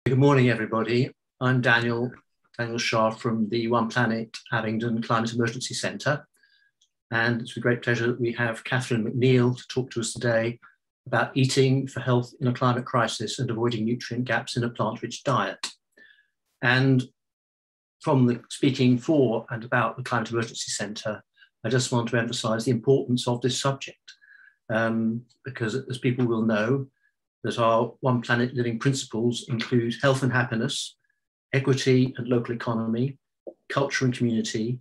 Good morning, everybody. I'm Daniel Shah from the One Planet Abingdon Climate Emergency Centre. And it's with great pleasure that we have Catherine McNeill to talk to us today about eating for health in a climate crisis and avoiding nutrient gaps in a plant-rich diet. And from the speaking for and about the Climate Emergency Centre, I just want to emphasise the importance of this subject because, as people will know, that our One Planet living principles include health and happiness, equity and local economy, culture and community,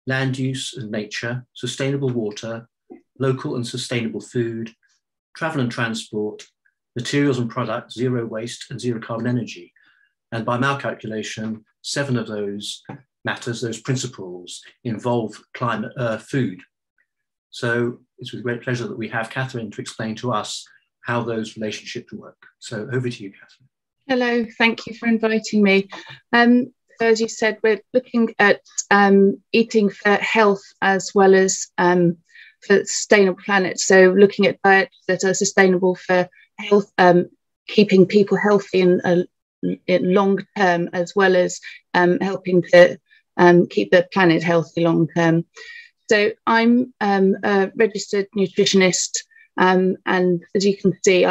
land use and nature, sustainable water, local and sustainable food, travel and transport, materials and products, zero waste and zero carbon energy. And by my calculation, 7 of those matters, those principles, involve climate, food. So it's with great pleasure that we have Catherine to explain to us how those relationships work. So over to you, Catherine. Hello, thank you for inviting me. As you said, we're looking at eating for health as well as for sustainable planet. So looking at diets that are sustainable for health, keeping people healthy in long term, as well as helping to keep the planet healthy long term. So I'm a registered nutritionist. And as you can see,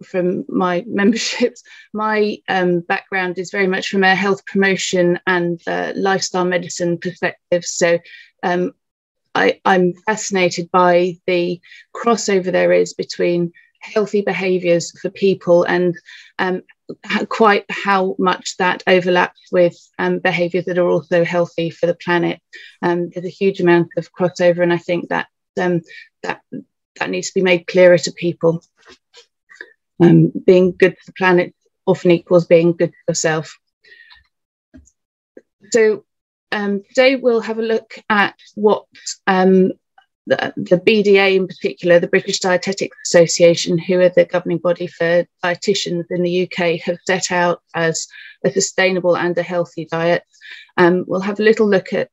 from my memberships, my background is very much from a health promotion and lifestyle medicine perspective. So I'm fascinated by the crossover there is between healthy behaviours for people and quite how much that overlaps with behaviours that are also healthy for the planet. There's a huge amount of crossover, and I think that that needs to be made clearer to people. Being good to the planet often equals being good to yourself. So today we'll have a look at what the BDA in particular, the British Dietetics Association, who are the governing body for dietitians in the UK, have set out as a sustainable and a healthy diet. We'll have a little look at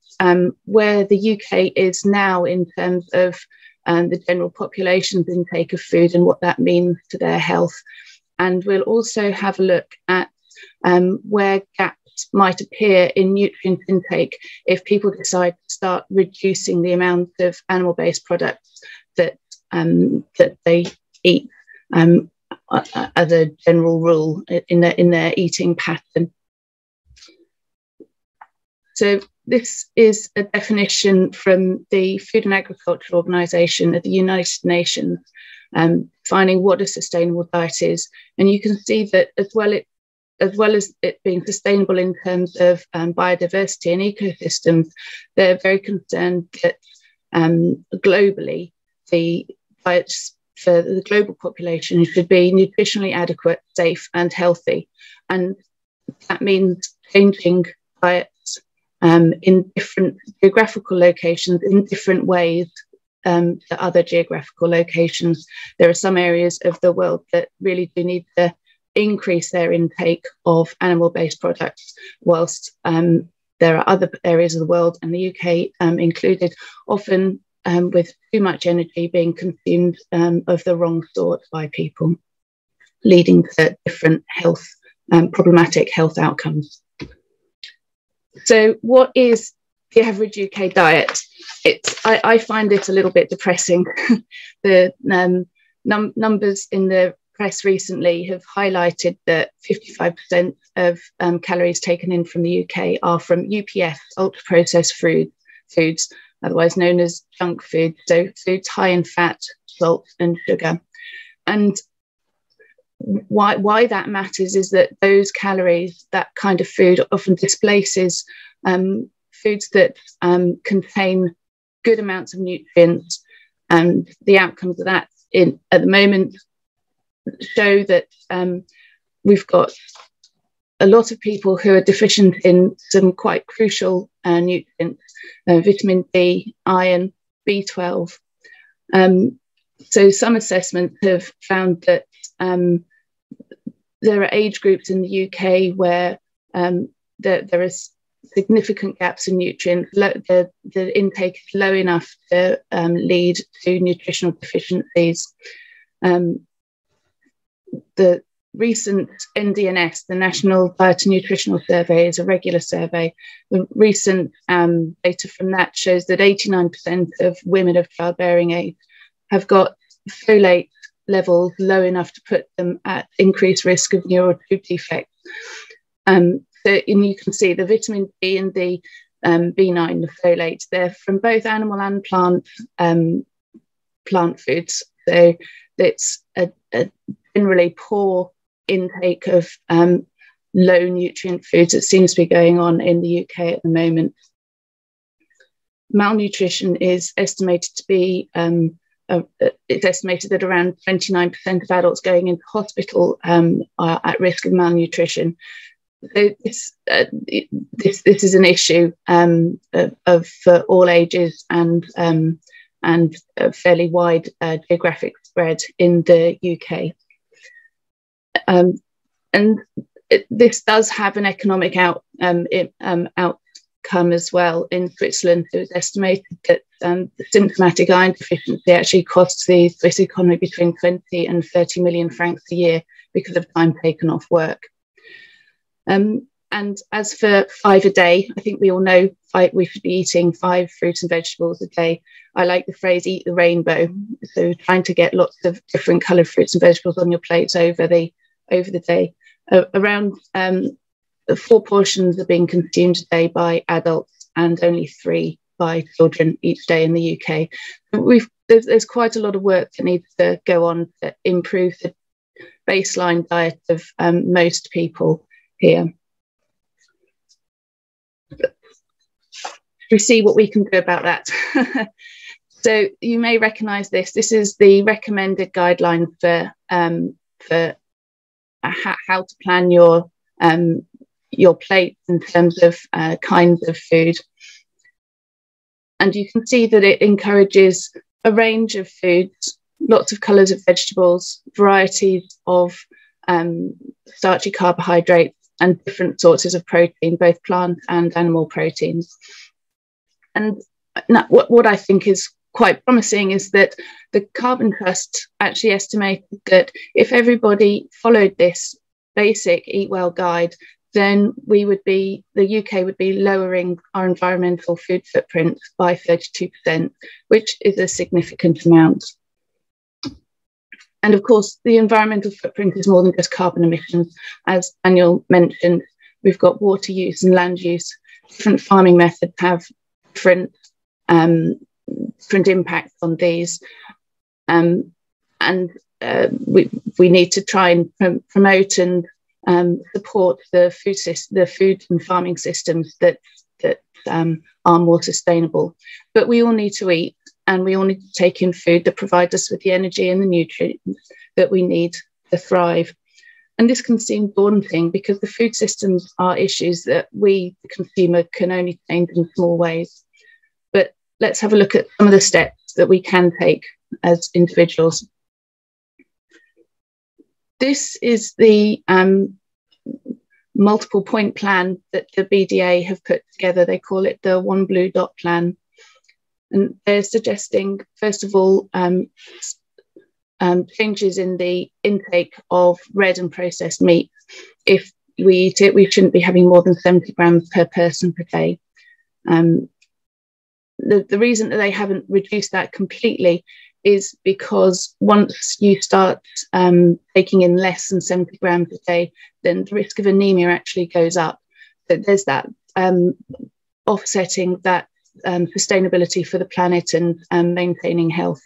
where the UK is now in terms of the general population's intake of food and what that means to their health. And we'll also have a look at where gaps might appear in nutrient intake if people decide to start reducing the amount of animal-based products that they eat as a general rule in their eating pattern. So this is a definition from the Food and Agriculture Organization of the United Nations, defining what a sustainable diet is. And you can see that as well as it being sustainable in terms of biodiversity and ecosystems, they're very concerned that globally, the diets for the global population should be nutritionally adequate, safe and healthy. And that means changing diets in different geographical locations in different ways to other geographical locations. There are some areas of the world that really do need to increase their intake of animal-based products, whilst there are other areas of the world, and the UK included, often with too much energy being consumed of the wrong sort by people, leading to different health, problematic health outcomes. So what is the average UK diet? I find it a little bit depressing. The numbers in the press recently have highlighted that 55% of calories taken in from the UK are from UPF, ultra-processed foods, otherwise known as junk food, so foods high in fat, salt and sugar. And why that matters is that those calories, that kind of food, often displaces foods that contain good amounts of nutrients, and the outcomes of that at the moment show that we've got a lot of people who are deficient in some quite crucial nutrients, vitamin D, iron, B12. So some assessments have found that there are age groups in the UK where there is significant gaps in nutrients. The intake is low enough to lead to nutritional deficiencies. The recent NDNS, the National Diet and Nutritional Survey, is a regular survey. The recent data from that shows that 89% of women of childbearing age have got folate levels low enough to put them at increased risk of neural tube defects. And you can see the vitamin D and the B9, the folate, they're from both animal and plant foods. So it's a generally poor intake of low nutrient foods that seems to be going on in the UK at the moment. Malnutrition is estimated to be it's estimated that around 29% of adults going into hospital are at risk of malnutrition. So this is an issue for all ages and a fairly wide geographic spread in the UK. This does have an economic outcome as well. In Switzerland, it was estimated that the symptomatic iron deficiency actually costs the Swiss economy between 20 and 30 million francs a year because of time taken off work. And as for 5 a day, I think we all know we should be eating 5 fruits and vegetables a day. I like the phrase "eat the rainbow." So trying to get lots of different coloured fruits and vegetables on your plates over the day. Around 4 portions are being consumed a day by adults and only 3 by children each day in the UK. There's quite a lot of work that needs to go on to improve the baseline diet of most people here. We see what we can do about that. So you may recognise this. This is the recommended guideline for how to plan your plate in terms of kinds of food. And you can see that it encourages a range of foods, lots of colours of vegetables, varieties of starchy carbohydrates, and different sources of protein, both plant and animal proteins. And what I think is quite promising is that the Carbon Trust actually estimated that if everybody followed this basic Eat Well guide, then the UK would be lowering our environmental food footprint by 32%, which is a significant amount. And of course, the environmental footprint is more than just carbon emissions. As Daniel mentioned, we've got water use and land use. Different farming methods have different impacts on these. We need to try and promote and support the food and farming systems that are more sustainable. But we all need to eat, and we all need to take in food that provides us with the energy and the nutrients that we need to thrive. And this can seem daunting because the food systems are issues that we, the consumer, can only change in small ways. But let's have a look at some of the steps that we can take as individuals. This is the multiple point plan that the BDA have put together. They call it the One Blue Dot plan. And they're suggesting, first of all, changes in the intake of red and processed meat. If we eat it, we shouldn't be having more than 70 grams per person per day. The reason that they haven't reduced that completely is because once you start taking in less than 70 grams a day, then the risk of anemia actually goes up. So there's that offsetting that sustainability for the planet and maintaining health.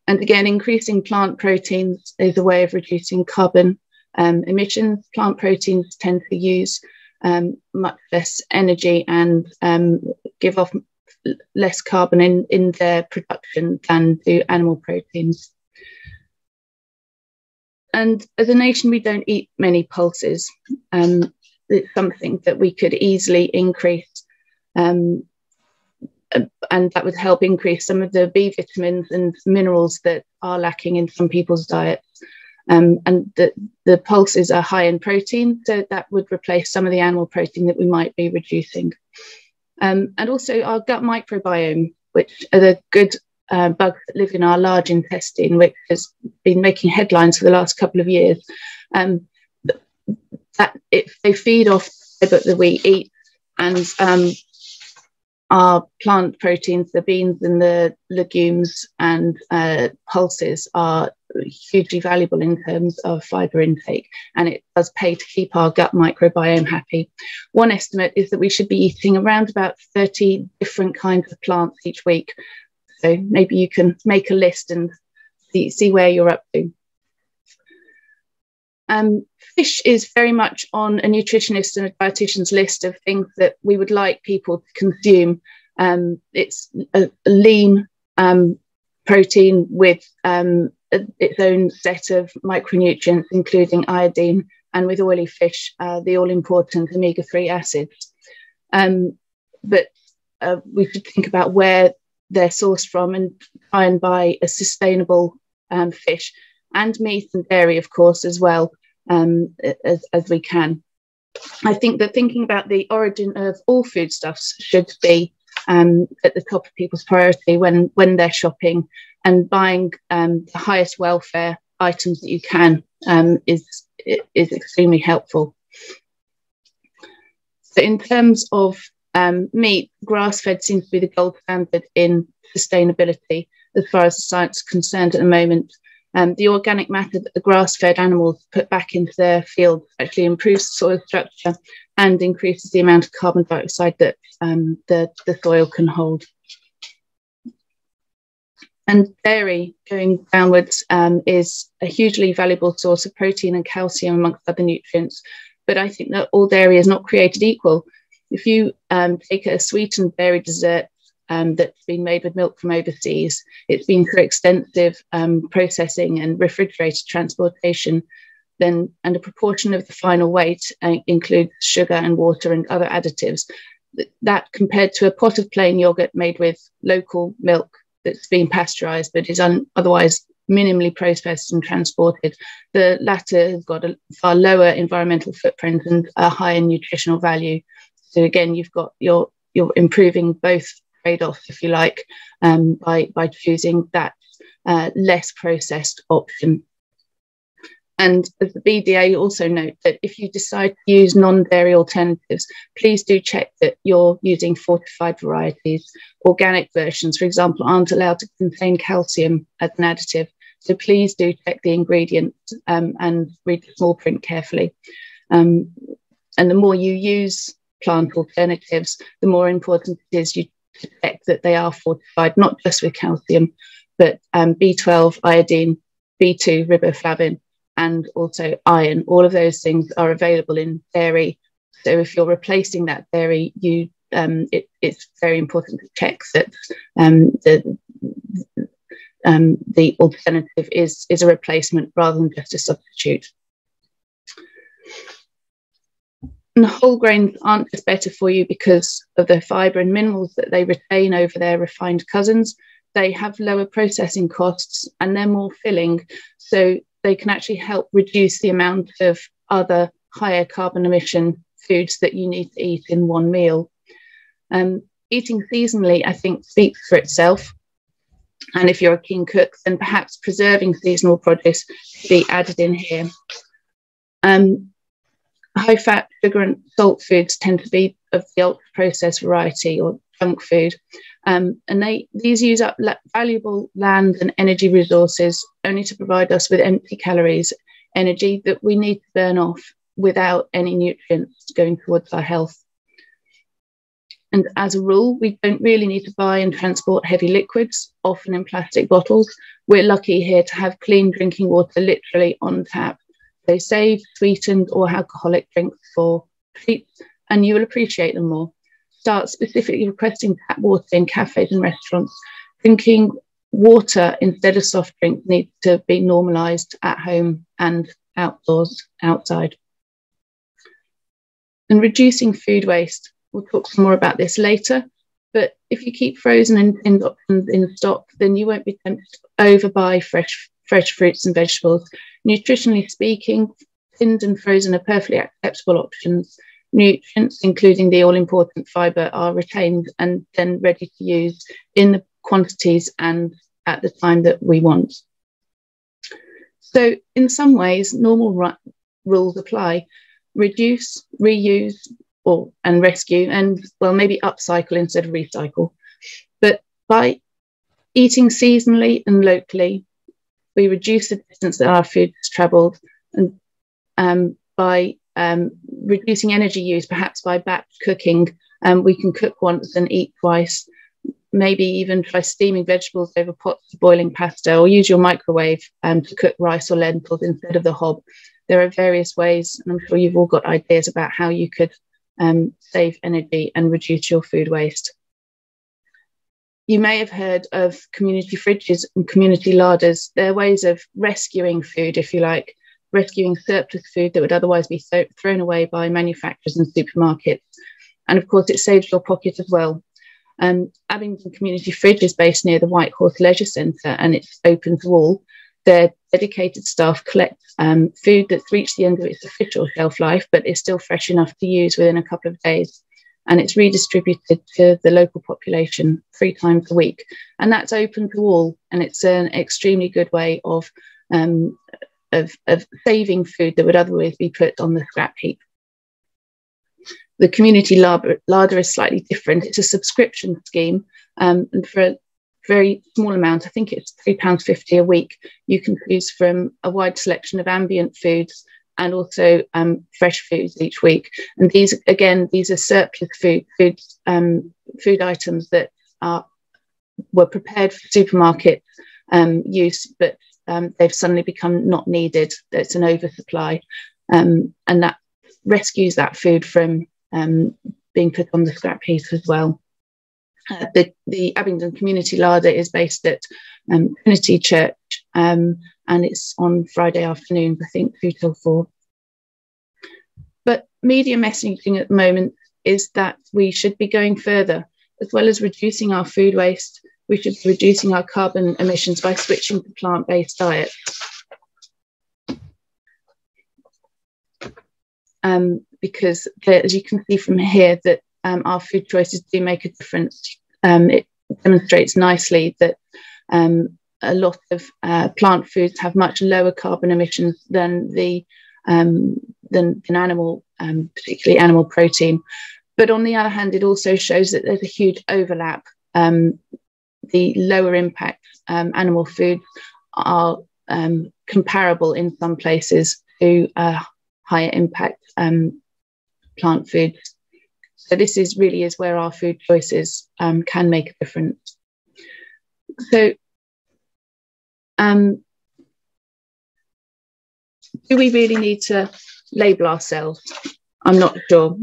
And again, increasing plant proteins is a way of reducing carbon emissions. Plant proteins tend to use much less energy and give off less carbon in their production than do animal proteins. And as a nation, we don't eat many pulses. It's something that we could easily increase, and that would help increase some of the B vitamins and minerals that are lacking in some people's diets. And the pulses are high in protein, so that would replace some of the animal protein that we might be reducing. And also our gut microbiome, which are the good bugs that live in our large intestine, which has been making headlines for the last couple of years. That if they feed off the fibre that we eat, and our plant proteins, the beans and the legumes and pulses, are hugely valuable in terms of fibre intake, and it does pay to keep our gut microbiome happy. One estimate is that we should be eating around about 30 different kinds of plants each week. So maybe you can make a list and see where you're up to. Fish is very much on a nutritionist and a dietitian's list of things that we would like people to consume. It's a lean protein with its own set of micronutrients, including iodine, and with oily fish, the all-important omega-3 acids. But we should think about where they're sourced from and try and buy a sustainable fish, and meat and dairy, of course, as well, as we can. I think that thinking about the origin of all foodstuffs should be at the top of people's priority when they're shopping, and buying the highest welfare items that you can is extremely helpful. So in terms of meat, grass-fed seems to be the gold standard in sustainability as far as the science is concerned at the moment. The organic matter that the grass-fed animals put back into their fields actually improves soil structure and increases the amount of carbon dioxide that the soil can hold. And dairy, going downwards, is a hugely valuable source of protein and calcium, amongst other nutrients. But I think that all dairy is not created equal. If you take a sweetened dairy dessert that's been made with milk from overseas, it's been through extensive processing and refrigerated transportation, and a proportion of the final weight includes sugar and water and other additives. That compared to a pot of plain yogurt made with local milk that's been pasteurized but is otherwise minimally processed and transported, the latter has got a far lower environmental footprint and a higher nutritional value. So again, you're improving both trade-offs, if you like, by choosing that less processed option. And as the BDA also note that if you decide to use non-dairy alternatives, please do check that you're using fortified varieties. Organic versions, for example, aren't allowed to contain calcium as an additive. So please do check the ingredients and read the small print carefully. And the more you use plant alternatives, the more important it is you to check that they are fortified, not just with calcium, but B12, iodine, B2, riboflavin, and also iron. All of those things are available in dairy. So if you're replacing that dairy, it's very important to check that the alternative is a replacement rather than just a substitute. And whole grains aren't just better for you because of the fibre and minerals that they retain over their refined cousins. They have lower processing costs and they're more filling, so they can actually help reduce the amount of other higher carbon emission foods that you need to eat in one meal. Eating seasonally, I think, speaks for itself. And if you're a keen cook, then perhaps preserving seasonal produce should be added in here. High fat, sugar and salt foods tend to be of the ultra processed variety or junk food. And these use up valuable land and energy resources only to provide us with empty calories, energy that we need to burn off without any nutrients going towards our health. And as a rule, we don't really need to buy and transport heavy liquids, often in plastic bottles. We're lucky here to have clean drinking water literally on tap. So save sweetened or alcoholic drinks for treats and you will appreciate them more. Start specifically requesting tap water in cafes and restaurants. Drinking water instead of soft drinks needs to be normalised at home and outdoors, outside. And reducing food waste. We'll talk some more about this later, but if you keep frozen and tinned options in stock, then you won't be tempted to overbuy fresh fruits and vegetables. Nutritionally speaking, tinned and frozen are perfectly acceptable options. Nutrients, including the all-important fibre, are retained and then ready to use in quantities and at the time that we want. So in some ways, normal rules apply: reduce, reuse, and rescue, and well, maybe upcycle instead of recycle. But by eating seasonally and locally, we reduce the distance that our food has travelled, and by reducing energy use, perhaps by batch cooking, we can cook once and eat twice. Maybe even try steaming vegetables over pots of boiling pasta, or use your microwave to cook rice or lentils instead of the hob. There are various ways, and I'm sure you've all got ideas about how you could save energy and reduce your food waste. You may have heard of community fridges and community larders. They're ways of rescuing food, if you like, rescuing surplus food that would otherwise be thrown away by manufacturers and supermarkets. And of course, it saves your pocket as well. Abingdon Community Fridge is based near the White Horse Leisure Centre, and it's open to all. Their dedicated staff collect food that's reached the end of its official shelf life, but is still fresh enough to use within a couple of days. And it's redistributed to the local population 3 times a week. And that's open to all. And it's an extremely good way of saving food that would otherwise be put on the scrap heap. The community larder is slightly different. It's a subscription scheme, and for a very small amount, I think it's £3.50 a week, you can choose from a wide selection of ambient foods and also fresh foods each week. And these are surplus food items that were prepared for supermarket use, but they've suddenly become not needed. It's an oversupply, and that rescues that food from being put on the scrap heap as well. The Abingdon Community Larder is based at Trinity Church, and it's on Friday afternoons, I think 2 till 4. But media messaging at the moment is that we should be going further. As well as reducing our food waste, we should be reducing our carbon emissions by switching to plant-based diets. Because as you can see from here, that our food choices do make a difference. It demonstrates nicely that a lot of plant foods have much lower carbon emissions than animal, particularly animal protein. But on the other hand, it also shows that there's a huge overlap. The lower impact animal foods are comparable in some places to higher impact plant foods. So this really is where our food choices can make a difference. So do we really need to label ourselves? I'm not sure.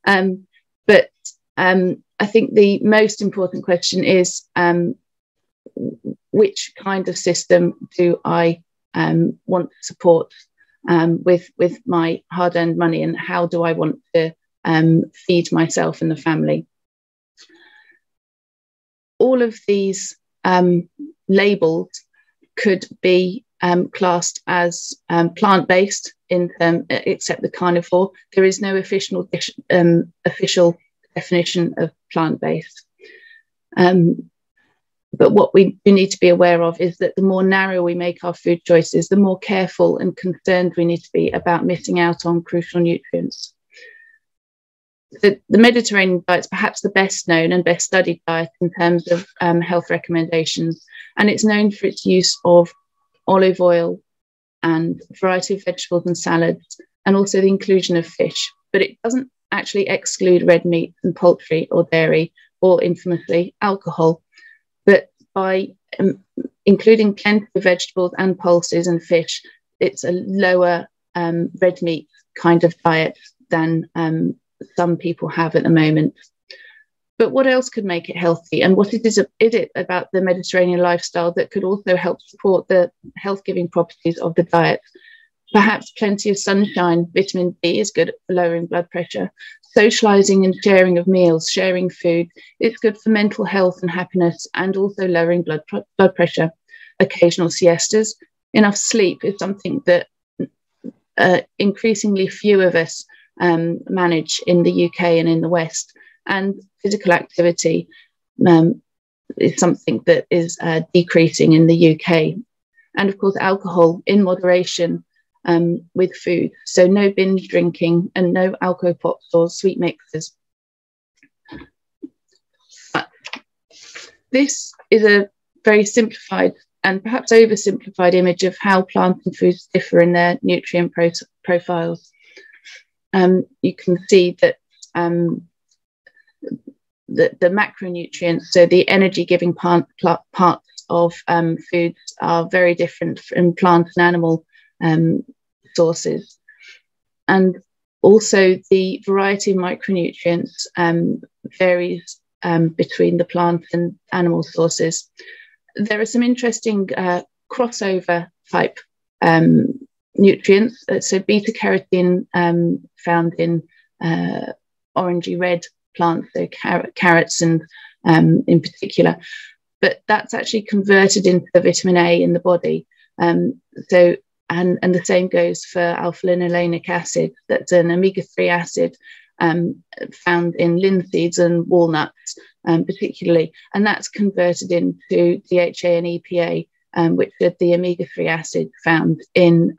But I think the most important question is which kind of system do I want to support with my hard-earned money, and how do I want to feed myself and the family? All of these labels could be classed as plant-based, except the carnivore. There is no official definition of plant-based. But what we do need to be aware of is that the more narrow we make our food choices, the more careful and concerned we need to be about missing out on crucial nutrients. The Mediterranean diet is perhaps the best known and best studied diet in terms of health recommendations, and it's known for its use of olive oil and a variety of vegetables and salads, and also the inclusion of fish. But it doesn't actually exclude red meat and poultry or dairy, or infamously alcohol. But by including plenty of vegetables and pulses and fish, it's a lower red meat kind of diet than some people have at the moment. But what else could make it healthy? And what is it about the Mediterranean lifestyle that could also help support the health-giving properties of the diet? Perhaps plenty of sunshine, vitamin D is good for lowering blood pressure. Socialising and sharing of meals, sharing food, it's good for mental health and happiness, and also lowering blood pressure. Occasional siestas, enough sleep is something that increasingly few of us manage in the UK and in the West. And physical activity, is something that is decreasing in the UK. And of course, alcohol in moderation with food. So no binge drinking and no alcohol pops or sweet mixes. But this is a very simplified and perhaps oversimplified image of how plants and foods differ in their nutrient profiles. You can see that the macronutrients, so the energy-giving parts of foods, are very different from plant and animal sources. And also the variety of micronutrients varies between the plant and animal sources. There are some interesting crossover type nutrients. So beta carotene found in orangey red plants, so carrots and in particular, but that's actually converted into vitamin A in the body. And the same goes for alpha-linolenic acid. That's an omega-3 acid found in linseeds and walnuts, particularly, and that's converted into DHA and EPA, which are the omega-3 acid found in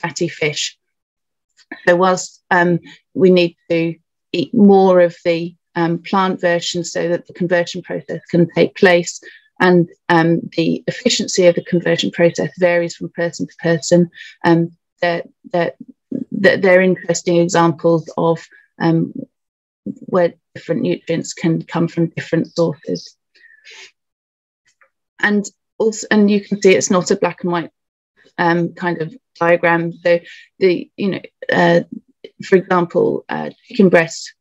fatty fish. So whilst we need to eat more of the plant version so that the conversion process can take place, and the efficiency of the conversion process varies from person to person, they're interesting examples of where different nutrients can come from different sources. And also, and you can see it's not a black and white kind of diagram. So for example, chicken breast,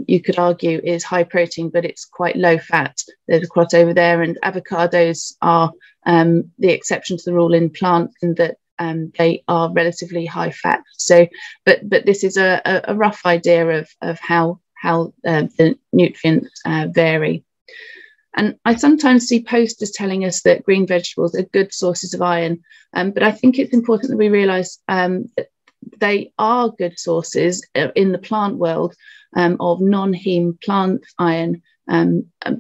you could argue is high protein, but it's quite low fat. There's a crossover there, and avocados are the exception to the rule in plants, in that they are relatively high fat. So, but this is a rough idea of how the nutrients vary. And I sometimes see posters telling us that green vegetables are good sources of iron, but I think it's important that we realise that they are good sources in the plant world of non-heme plant iron,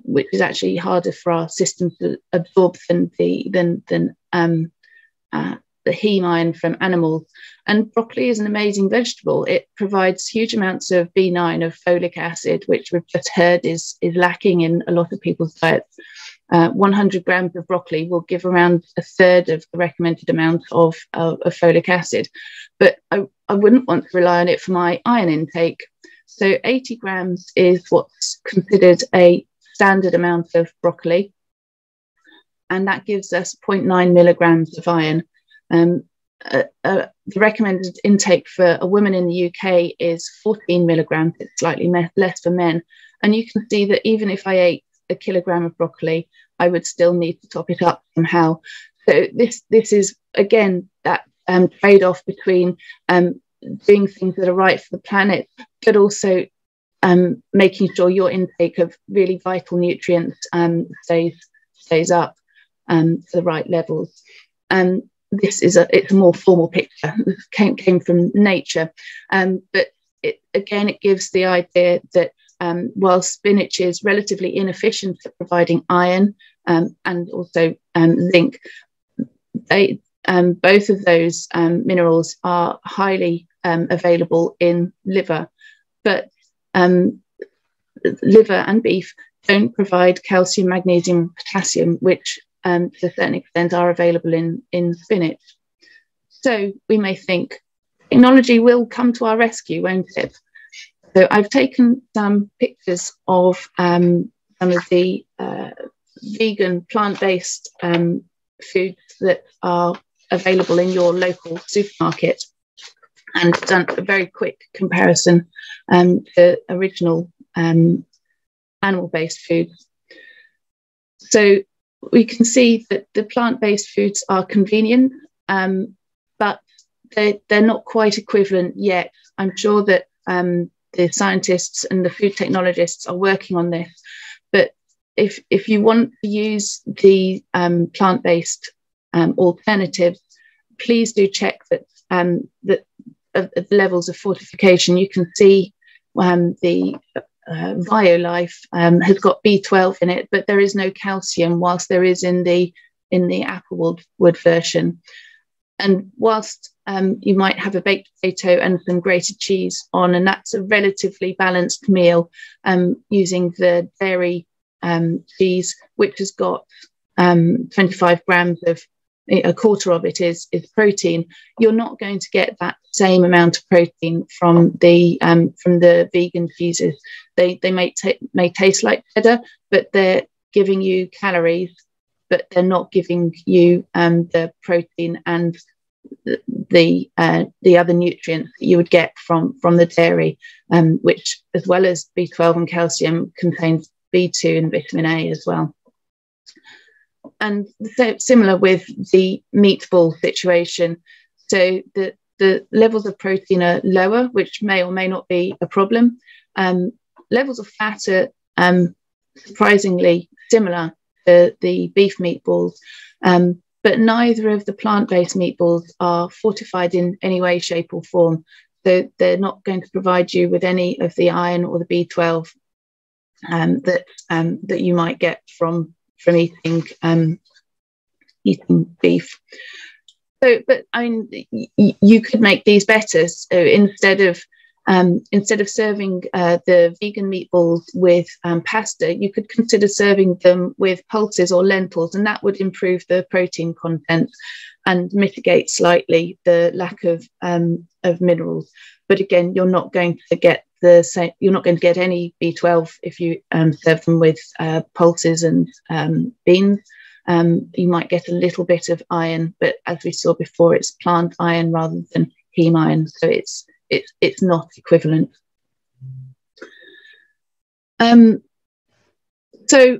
which is actually harder for our system to absorb than the heme iron from animals. And broccoli is an amazing vegetable. It provides huge amounts of B9, of folic acid, which we've just heard is lacking in a lot of people's diets. 100 grams of broccoli will give around a third of the recommended amount of folic acid. But I wouldn't want to rely on it for my iron intake. So 80 grams is what's considered a standard amount of broccoli. And that gives us 0.9 milligrams of iron. The recommended intake for a woman in the UK is 14 milligrams. It's slightly less for men. And you can see that even if I ate a kilogram of broccoli, I would still need to top it up somehow. So this is, again, that trade-off between doing things that are right for the planet, but also making sure your intake of really vital nutrients stays up to the right levels. It's a more formal picture. This came from nature, but it gives the idea that while spinach is relatively inefficient at providing iron and also zinc, both of those minerals are highly available in liver, but liver and beef don't provide calcium, magnesium, potassium, which to a certain extent are available in spinach. So we may think technology will come to our rescue, won't it? So I've taken some pictures of some of the vegan plant-based foods that are available in your local supermarket, and done a very quick comparison to original animal-based foods. So we can see that the plant-based foods are convenient, but they're not quite equivalent yet. I'm sure that the scientists and the food technologists are working on this. But if you want to use the plant-based alternatives, please do check that the levels of fortification. You can see the Violife has got B12 in it, but there is no calcium, whilst there is in the applewood version. And whilst you might have a baked potato and some grated cheese on, and that's a relatively balanced meal, using the dairy cheese, which has got 25 grams of, a quarter of it is protein, you're not going to get that same amount of protein from the vegan cheeses. They may taste like cheddar, but they're giving you calories, but they're not giving you the protein and the other nutrients that you would get from the dairy, which, as well as B12 and calcium, contains B2 and vitamin A as well. And similar with the meat ball situation, so the levels of protein are lower, which may or may not be a problem. Levels of fat are surprisingly similar to the beef meatballs, but neither of the plant-based meatballs are fortified in any way, shape or form. So they're not going to provide you with any of the iron or the B12 that you might get from eating beef. So, but I mean, you could make these better. So instead of serving the vegan meatballs with pasta, you could consider serving them with pulses or lentils, and that would improve the protein content and mitigate slightly the lack of minerals. But again, you're not going to get the same. You're not going to get any B12 if you serve them with pulses and beans. You might get a little bit of iron, but as we saw before, it's plant iron rather than heme iron, so it's not equivalent. So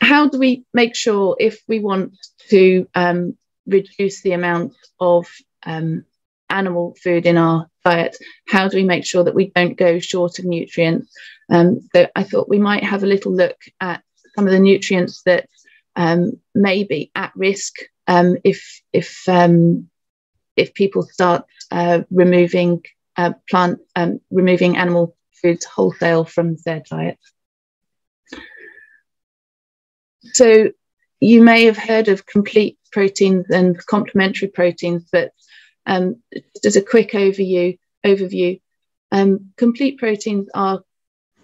how do we make sure, if we want to reduce the amount of animal food in our diet, how do we make sure that we don't go short of nutrients? So I thought we might have a little look at some of the nutrients that may be at risk if people start removing animal foods wholesale from their diet. So you may have heard of complete proteins and complementary proteins, but just as a quick overview, complete proteins are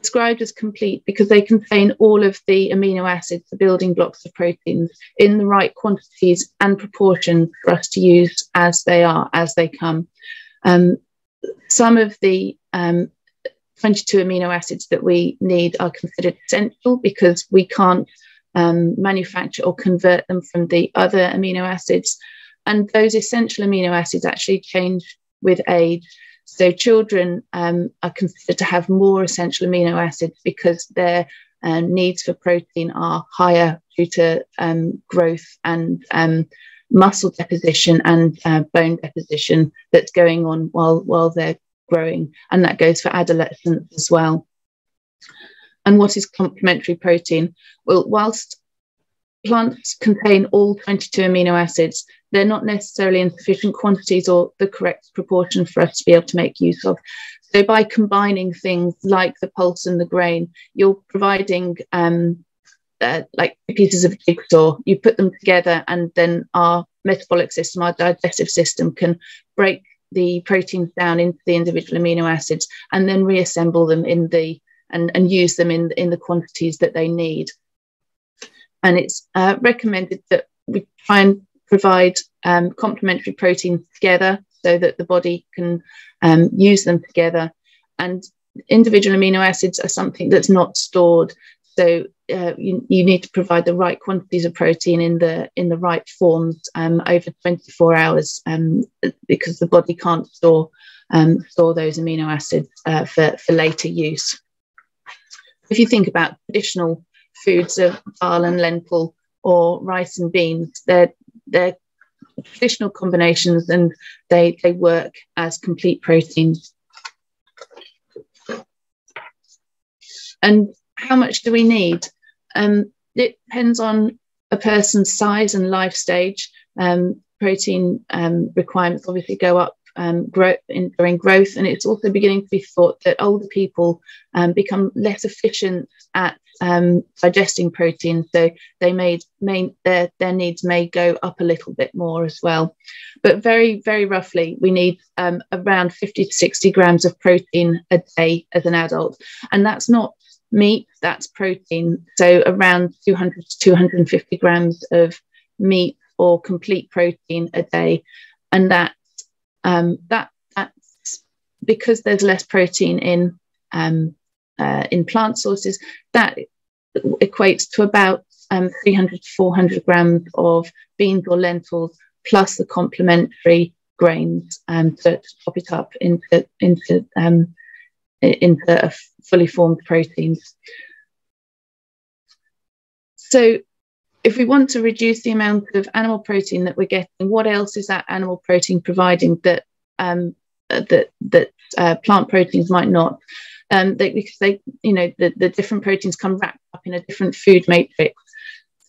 described as complete because they contain all of the amino acids, the building blocks of proteins, in the right quantities and proportions for us to use as they come. Some of the 22 amino acids that we need are considered essential because we can't manufacture or convert them from the other amino acids. And those essential amino acids actually change with age. So children are considered to have more essential amino acids because their needs for protein are higher due to growth and muscle deposition and bone deposition that's going on while they're growing. And that goes for adolescents as well. And what is complementary protein? Well, whilst plants contain all 22 amino acids, they're not necessarily in sufficient quantities or the correct proportion for us to be able to make use of. So by combining things like the pulse and the grain, you're providing like pieces of jigsaw. You put them together and then our metabolic system, our digestive system, can break the proteins down into the individual amino acids and then reassemble them and use them in the quantities that they need. And it's recommended that we try and provide complementary proteins together so that the body can use them together. And individual amino acids are something that's not stored. So you need to provide the right quantities of protein in the right forms over 24 hours because the body can't store those amino acids for later use. If you think about traditional foods of dal and lentil or rice and beans, they're traditional combinations and they work as complete proteins. And how much do we need? It depends on a person's size and life stage. Protein requirements obviously go up during growth, and it's also beginning to be thought that older people become less efficient at digesting protein, so their needs may go up a little bit more as well. But very, very roughly, we need around 50 to 60 grams of protein a day as an adult, and that's not meat, that's protein. So around 200 to 250 grams of meat or complete protein a day, and that's because there's less protein in plant sources. That equates to about 300 to 400 grams of beans or lentils, plus the complementary grains to top it up into a fully formed proteins. So if we want to reduce the amount of animal protein that we're getting, what else is that animal protein providing that plant proteins might not? Because the different proteins come wrapped up in a different food matrix.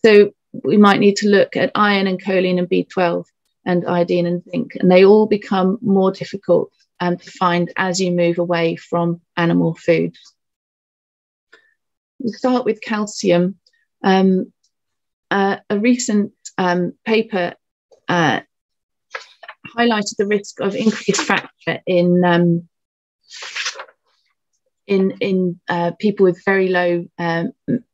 So we might need to look at iron and choline and B12 and iodine and zinc, and they all become more difficult to find as you move away from animal foods. We'll start with calcium. A recent paper highlighted the risk of increased fracture in people with very low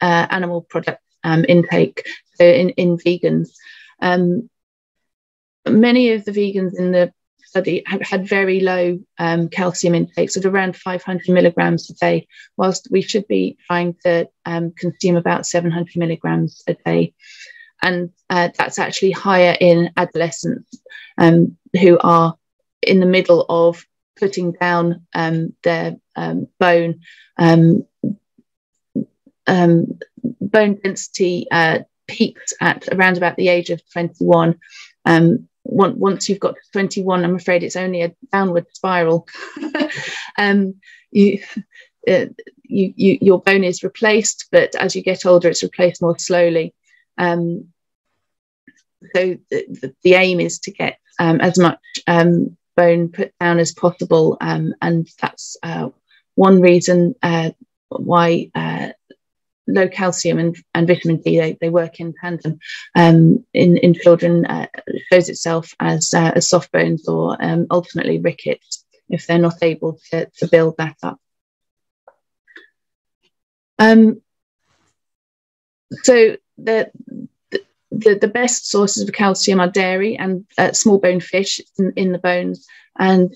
animal product intake, so in vegans. Many of the vegans in the study have had very low calcium intakes at around 500 milligrams a day, whilst we should be trying to consume about 700 milligrams a day. And that's actually higher in adolescents who are in the middle of putting down their bone density peaks at around about the age of 21. Once you've got to 21, I'm afraid it's only a downward spiral. Your bone is replaced, but as you get older, it's replaced more slowly. So the aim is to get as much bone put down as possible, and that's one reason why low calcium and vitamin D, they work in tandem in children. Shows itself as soft bones or ultimately rickets if they're not able to build that up. So the best sources of calcium are dairy and small bone fish in the bones, and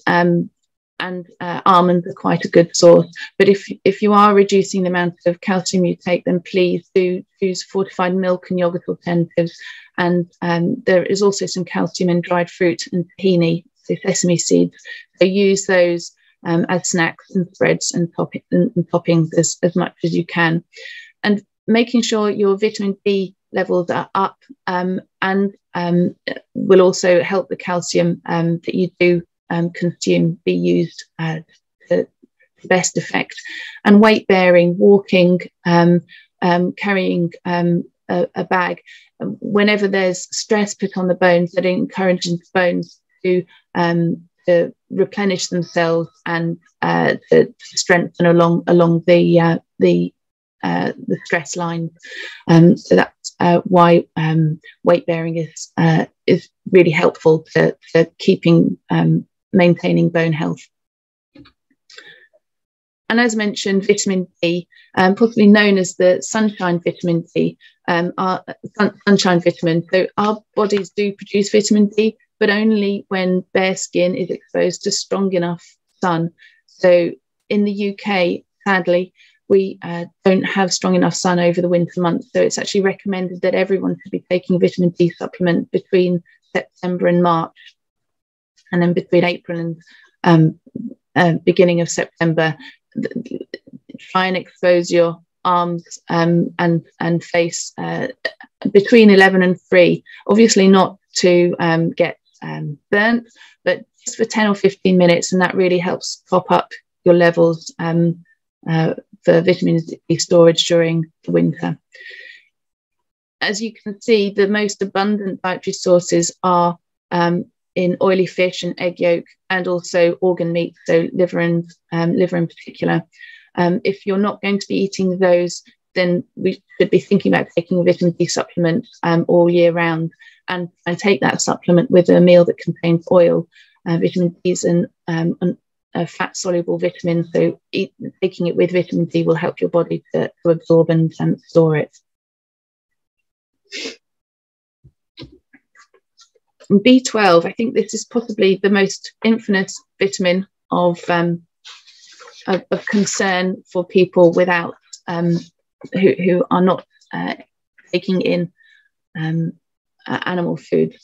almonds are quite a good source. But if you are reducing the amount of calcium you take, then please do choose fortified milk and yogurt alternatives. And there is also some calcium in dried fruit and tahini, so sesame seeds. So use those as snacks and spreads and toppings as much as you can. And making sure your vitamin D levels are up and will also help the calcium that you do consume be used to best effect. And weight bearing, walking, carrying a bag, whenever there's stress put on the bones, that encourages the bones to replenish themselves and to strengthen along the stress line. So that's why weight bearing is really helpful to keeping maintaining bone health. And as mentioned, vitamin D, possibly known as the sunshine vitamin D, sunshine vitamin. So our bodies do produce vitamin D, but only when bare skin is exposed to strong enough sun. So in the UK, sadly, we don't have strong enough sun over the winter months. So it's actually recommended that everyone should be taking a vitamin D supplement between September and March. And then between April and beginning of September, try and expose your arms and face between 11 and 3. Obviously not to get burnt, but just for 10 or 15 minutes, and that really helps top up your levels for vitamin D storage during the winter. As you can see, the most abundant dietary sources are in oily fish and egg yolk, and also organ meat, so liver in particular. If you're not going to be eating those, then we should be thinking about taking a vitamin D supplement all year round, and take that supplement with a meal that contains oil. Vitamin D is a fat-soluble vitamin, so taking it with vitamin D will help your body to absorb and store it. And B12, I think this is possibly the most infamous vitamin of concern for people without who are not taking in animal food.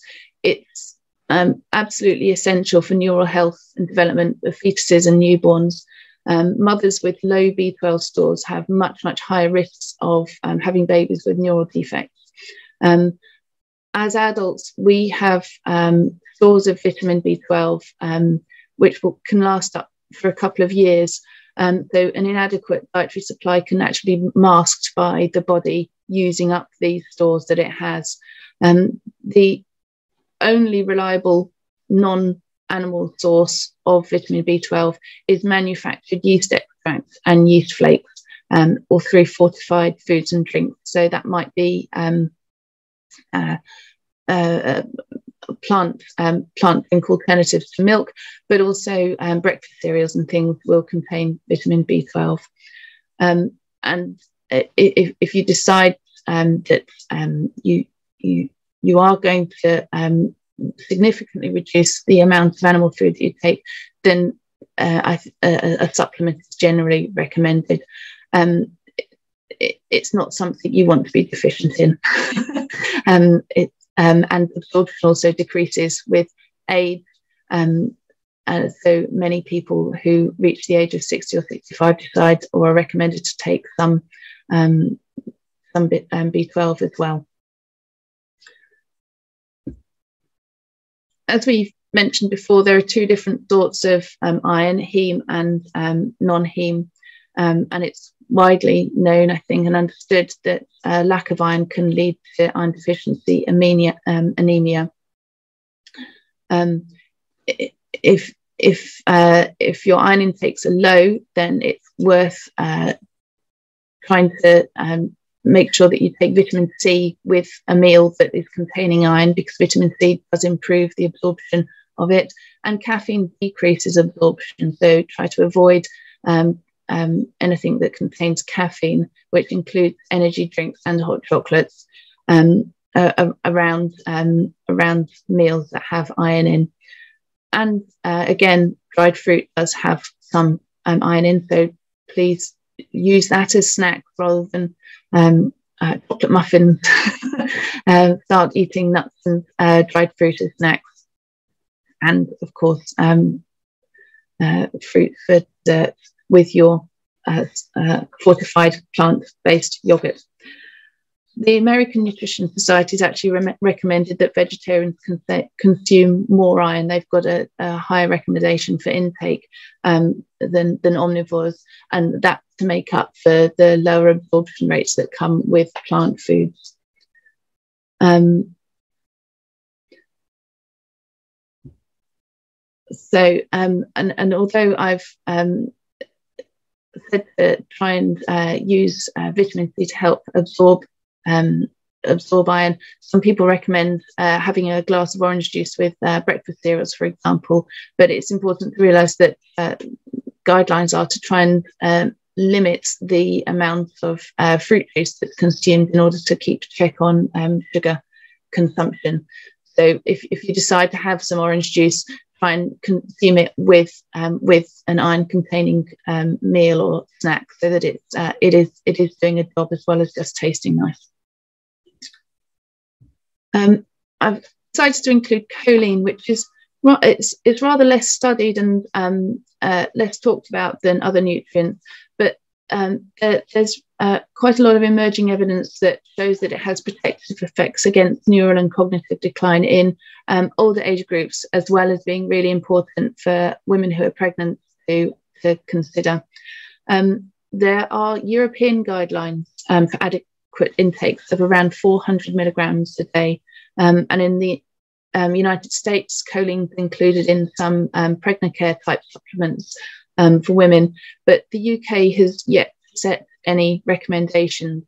It's absolutely essential for neural health and development of fetuses and newborns. Mothers with low B12 stores have much higher risks of having babies with neural defects. As adults, we have stores of vitamin B12 which can last up for a couple of years. So an inadequate dietary supply can actually be masked by the body using up these stores that it has. The only reliable non-animal source of vitamin B12 is manufactured yeast extracts and yeast flakes, or through fortified foods and drinks. So that might be plant drink alternatives to milk, but also breakfast cereals and things will contain vitamin B12. And if you decide that you are going to significantly reduce the amount of animal food that you take, then a supplement is generally recommended. It's not something you want to be deficient in. And absorption also decreases with age. So many people who reach the age of 60 or 65 decide or are recommended to take some B12 as well. As we mentioned before, there are two different sorts of iron, heme and non-heme, and it's widely known, I think, and understood that lack of iron can lead to iron deficiency anemia. If your iron intakes are low, then it's worth trying to make sure that you take vitamin C with a meal that is containing iron, because vitamin C does improve the absorption of it, and caffeine decreases absorption. So try to avoid anything that contains caffeine, which includes energy drinks and hot chocolates, around meals that have iron in. And again, dried fruit does have some iron in, so please use that as snacks rather than chocolate muffins. Start eating nuts and dried fruit as snacks, and of course fruit for dessert with your fortified plant-based yogurt. The American Nutrition Society has actually recommended that vegetarians consume more iron. They've got a higher recommendation for intake than omnivores, and that's to make up for the lower absorption rates that come with plant foods. So, and although I've said to try and use vitamin C to help absorb iron, some people recommend having a glass of orange juice with breakfast cereals, for example. But it's important to realise that guidelines are to try and limit the amount of fruit juice that's consumed in order to keep check on sugar consumption. So if you decide to have some orange juice, try and consume it with an iron-containing meal or snack, so that it is doing a job as well as just tasting nice. I've decided to include choline, which is it's rather less studied and less talked about than other nutrients, but there's quite a lot of emerging evidence that shows that it has protective effects against neural and cognitive decline in older age groups, as well as being really important for women who are pregnant to consider. There are European guidelines for adequate intakes of around 400 milligrams a day, and in the United States, choline is included in some pregnant care type supplements for women, but the UK has yet set any recommendations.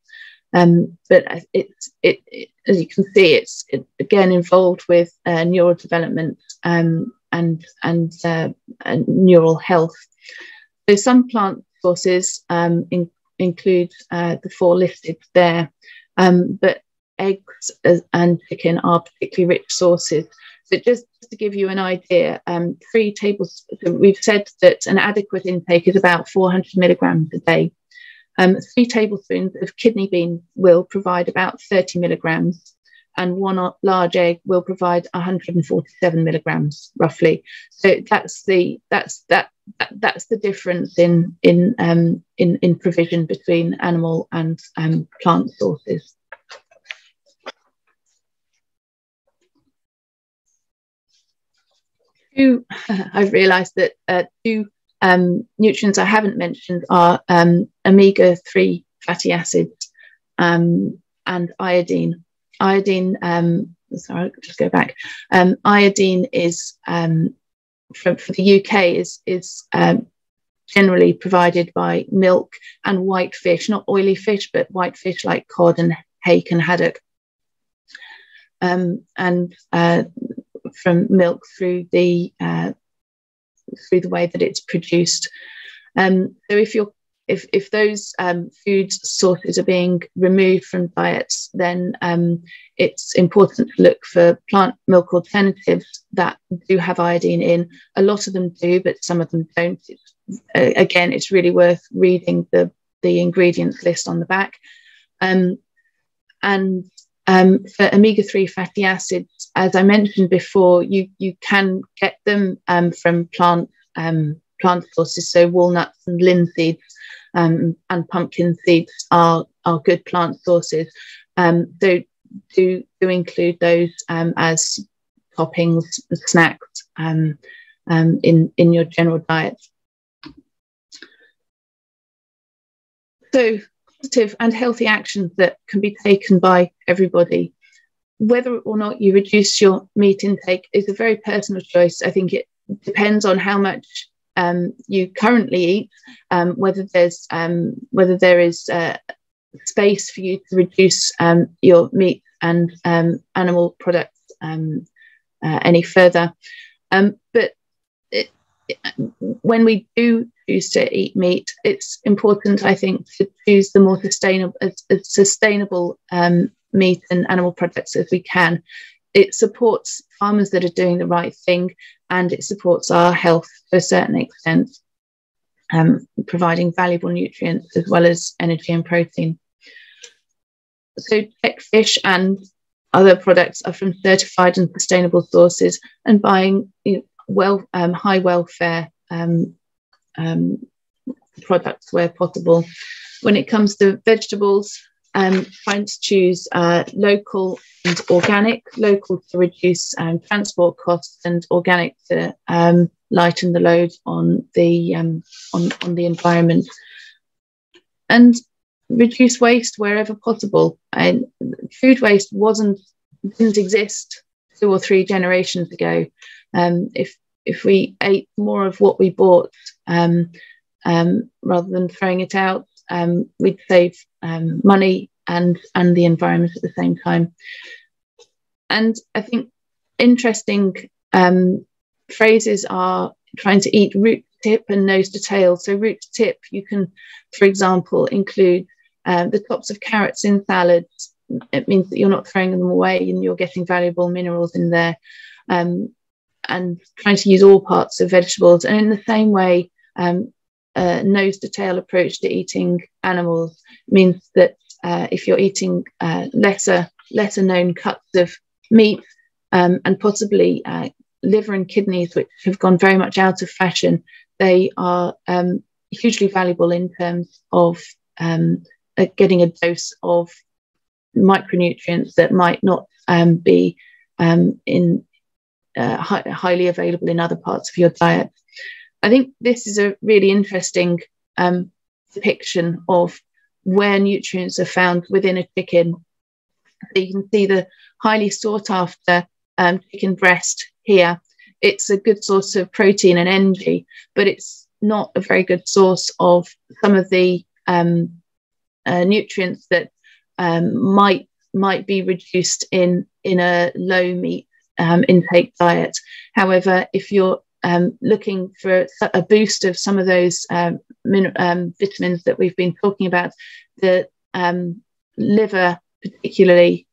But it, as you can see, it's again involved with neural development and neural health. So some plant sources include the 4 listed there, but eggs and chicken are particularly rich sources. So just to give you an idea, 3 tablespoons, so we've said that an adequate intake is about 400 milligrams a day. 3 tablespoons of kidney beans will provide about 30 milligrams, and 1 large egg will provide 147 milligrams, roughly. So that's the difference in provision between animal and plant sources. I've realised that 2 nutrients I haven't mentioned are omega-3 fatty acids and iodine. Iodine, sorry, I'll just go back. Iodine is, for the UK, is generally provided by milk and white fish, not oily fish, but white fish like cod and hake and haddock. And from milk through the way that it's produced. So if those food sources are being removed from diets, then it's important to look for plant milk alternatives that do have iodine in. A lot of them do, but some of them don't. Again, it's really worth reading the ingredients list on the back. And for omega-3 fatty acids, as I mentioned before, you can get them from plant sources. So walnuts and linseeds and pumpkin seeds are good plant sources. So do include those as toppings, snacks in your general diet. So positive and healthy actions that can be taken by everybody. Whether or not you reduce your meat intake is a very personal choice. I think it depends on how much you currently eat, whether there is space for you to reduce your meat and animal products any further. But when we do choose to eat meat, it's important, I think, to choose the more sustainable meat and animal products as we can. It supports farmers that are doing the right thing, and it supports our health to a certain extent, providing valuable nutrients as well as energy and protein. So check fish and other products are from certified and sustainable sources, and buying high welfare products where possible. When it comes to vegetables, trying to choose local and organic. Local to reduce transport costs, and organic to lighten the load on the environment, and reduce waste wherever possible. And food waste didn't exist 2 or 3 generations ago. If we ate more of what we bought rather than throwing it out, we'd save money and the environment at the same time. And I think interesting phrases are trying to eat root to tip and nose to tail. So root to tip, you can, for example, include the tops of carrots in salads. It means that you're not throwing them away and you're getting valuable minerals in there. And trying to use all parts of vegetables. And in the same way, nose to tail approach to eating animals means that if you're eating lesser known cuts of meat and possibly liver and kidneys, which have gone very much out of fashion, they are hugely valuable in terms of getting a dose of micronutrients that might not be highly available in other parts of your diet. I think this is a really interesting depiction of where nutrients are found within a chicken. So you can see the highly sought after chicken breast here. It's a good source of protein and energy, but it's not a very good source of some of the nutrients that might be reduced in a low meat intake diet. However, if you're looking for a boost of some of those vitamins that we've been talking about, the liver particularly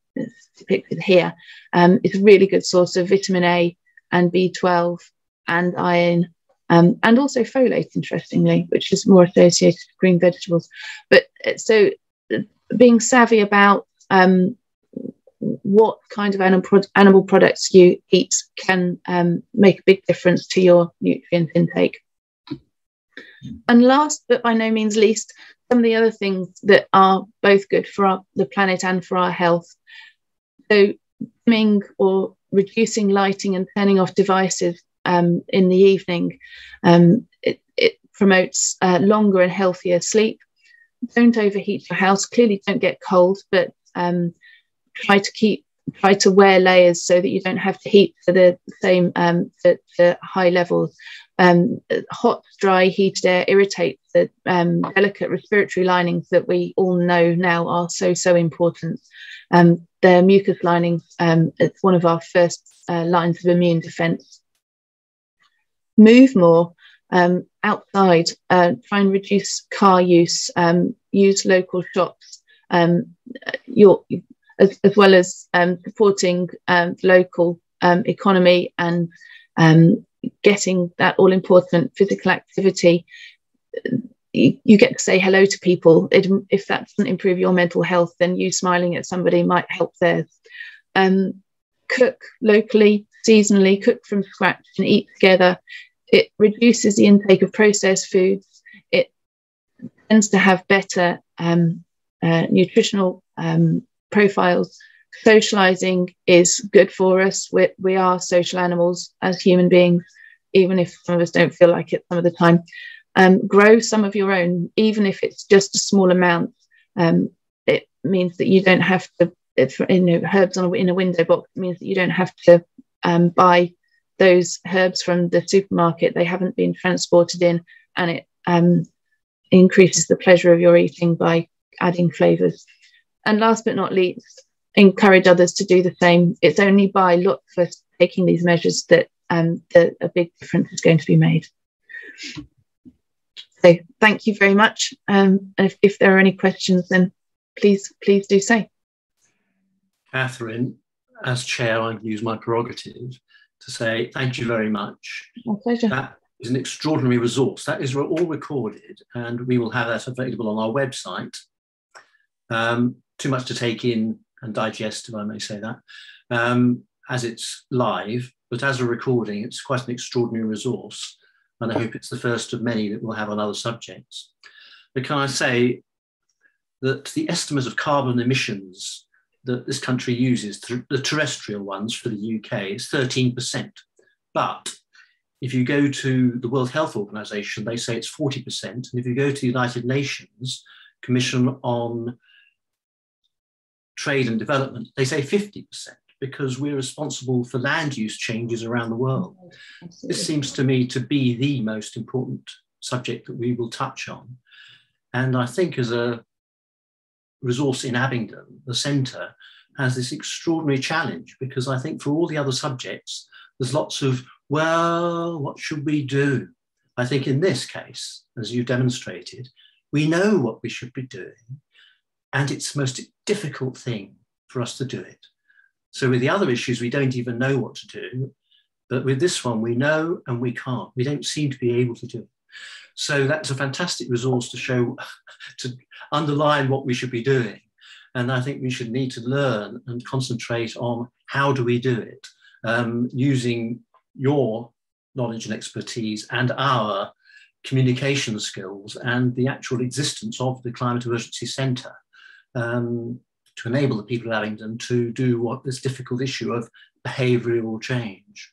depicted here is a really good source of vitamin A and B12 and iron, and also folate, interestingly, which is more associated with green vegetables. But so being savvy about what kind of animal products you eat can make a big difference to your nutrient intake. And last but by no means least, some of the other things that are both good for the planet and for our health. So dimming or reducing lighting and turning off devices in the evening, it promotes longer and healthier sleep. Don't overheat your house. Clearly don't get cold, but try to wear layers so that you don't have to heat to the same to high levels. Hot, dry, heated air irritates the delicate respiratory linings that we all know now are so important. They're mucus linings. It's one of our first lines of immune defense. Move more outside. Try and reduce car use. Use local shops. As well as supporting the local economy and getting that all-important physical activity. You get to say hello to people. If that doesn't improve your mental health, then you smiling at somebody might help theirs. Cook locally, seasonally, cook from scratch and eat together. It reduces the intake of processed foods. It tends to have better nutritional profiles. Socializing is good for us. We are social animals as human beings, even if some of us don't feel like it some of the time. Grow some of your own, even if it's just a small amount. It means that you don't have to, herbs in a window box. It means that you don't have to buy those herbs from the supermarket. They haven't been transported in, and it increases the pleasure of your eating by adding flavors. And last but not least, encourage others to do the same. It's only by look for taking these measures that a big difference is going to be made. So thank you very much. And if there are any questions, then please do so. Catherine, as chair, I use my prerogative to say thank you very much. My pleasure. That is an extraordinary resource. That is all recorded, and we will have that available on our website. Too much to take in and digest, if I may say that, as it's live, but as a recording, it's quite an extraordinary resource, and I hope it's the first of many that we'll have on other subjects. But can I say that the estimates of carbon emissions that this country uses, the terrestrial ones for the UK, is 13%. But if you go to the World Health Organization, they say it's 40%. And if you go to the United Nations Commission on Trade and Development, they say 50%, because we're responsible for land use changes around the world. Absolutely. This seems to me to be the most important subject that we will touch on. And I think as a resource in Abingdon, the centre has this extraordinary challenge, because I think for all the other subjects, there's lots of, well, what should we do? I think in this case, as you demonstrated, we know what we should be doing, and it's the most difficult thing for us to do it. So with the other issues, we don't even know what to do, but with this one, we know and we can't. We don't seem to be able to do it. So that's a fantastic resource to show, to underline what we should be doing. And I think we should need to learn and concentrate on how do we do it, using your knowledge and expertise and our communication skills and the actual existence of the Climate Emergency Centre to enable the people of Abingdon to do what this difficult issue of behavioural change.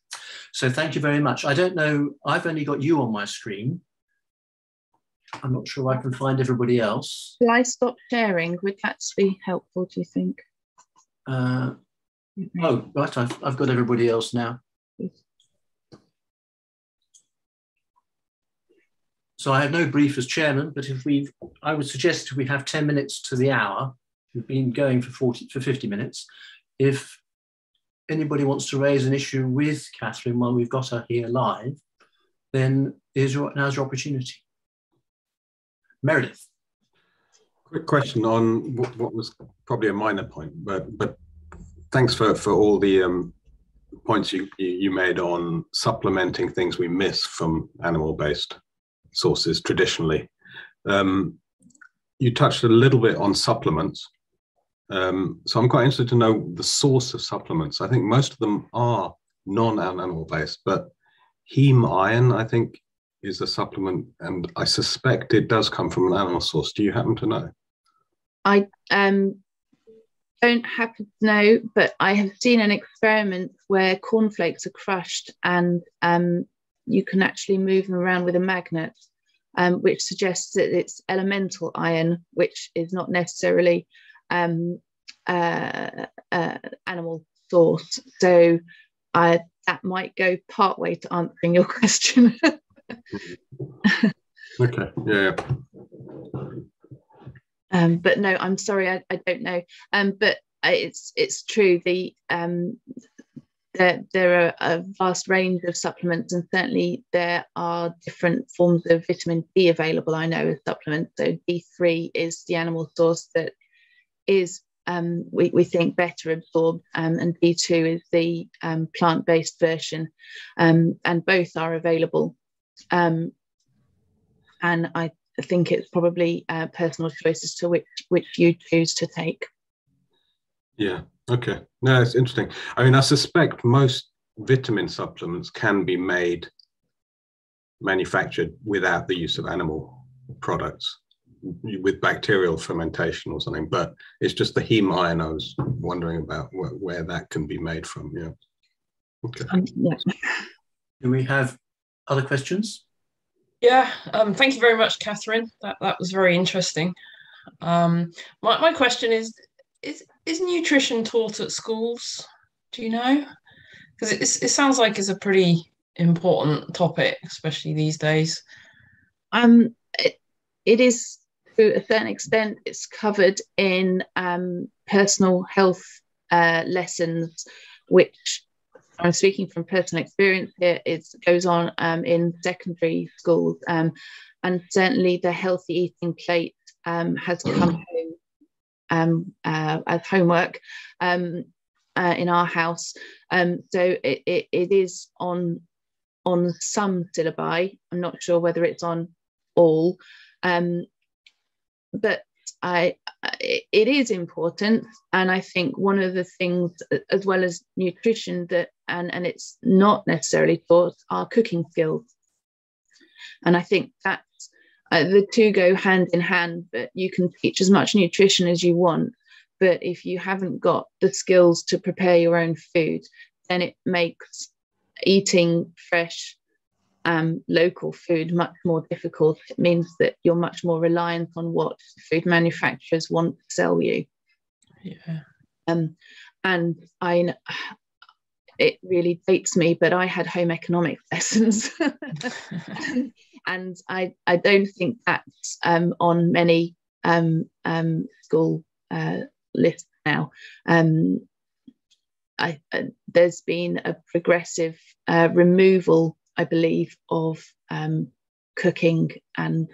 So thank you very much. I don't know, I've only got you on my screen. I'm not sure I can find everybody else. Will I stop sharing? Would that be helpful, do you think? Oh, right, I've got everybody else now. So I have no brief as chairman, but I would suggest we have 10 minutes to the hour. We've been going for 50 minutes. If anybody wants to raise an issue with Catherine while we've got her here live, then now's your opportunity. Meredith. Quick question on what was probably a minor point, but thanks for all the points you made on supplementing things we miss from animal-based sources traditionally. You touched a little bit on supplements. So I'm quite interested to know the source of supplements. I think most of them are non-animal based, but heme iron, I think, is a supplement, and I suspect it does come from an animal source. Do you happen to know? I don't happen to know, but I have seen an experiment where cornflakes are crushed and you can actually move them around with a magnet, which suggests that it's elemental iron, which is not necessarily animal source. So that might go part way to answering your question. Okay, yeah. But no, I'm sorry, I don't know. But it's true. There are a vast range of supplements, and certainly there are different forms of vitamin D available, I know, as supplements. So D3 is the animal source that is, we think, better absorbed, and D2 is the plant-based version, and both are available. And I think it's probably personal choice as to which you choose to take. Yeah, okay. No, it's interesting. I mean, I suspect most vitamin supplements can be manufactured without the use of animal products, with bacterial fermentation or something, but it's just the heme iron I was wondering about where that can be made from. Yeah. Okay. Yeah. Do we have other questions? Yeah, thank you very much, Catherine. That was very interesting. My question is nutrition taught at schools? Do you know? Because it sounds like it's a pretty important topic, especially these days. It is, to a certain extent. It's covered in personal health lessons, which, I'm speaking from personal experience here, it goes on in secondary schools, and certainly the healthy eating plate has come home as homework in our house. So it is on some syllabi. I'm not sure whether it's on all, but it is important, and I think one of the things, as well as nutrition, that and it's not necessarily taught, are cooking skills. And I think that's the two go hand in hand. But you can teach as much nutrition as you want, but if you haven't got the skills to prepare your own food, then it makes eating fresh local food much more difficult. It means that you're much more reliant on what food manufacturers want to sell you. Yeah. And it really dates me, but I had home economics lessons, and I don't think that's on many school lists now. There's been a progressive removal, I believe, of cooking and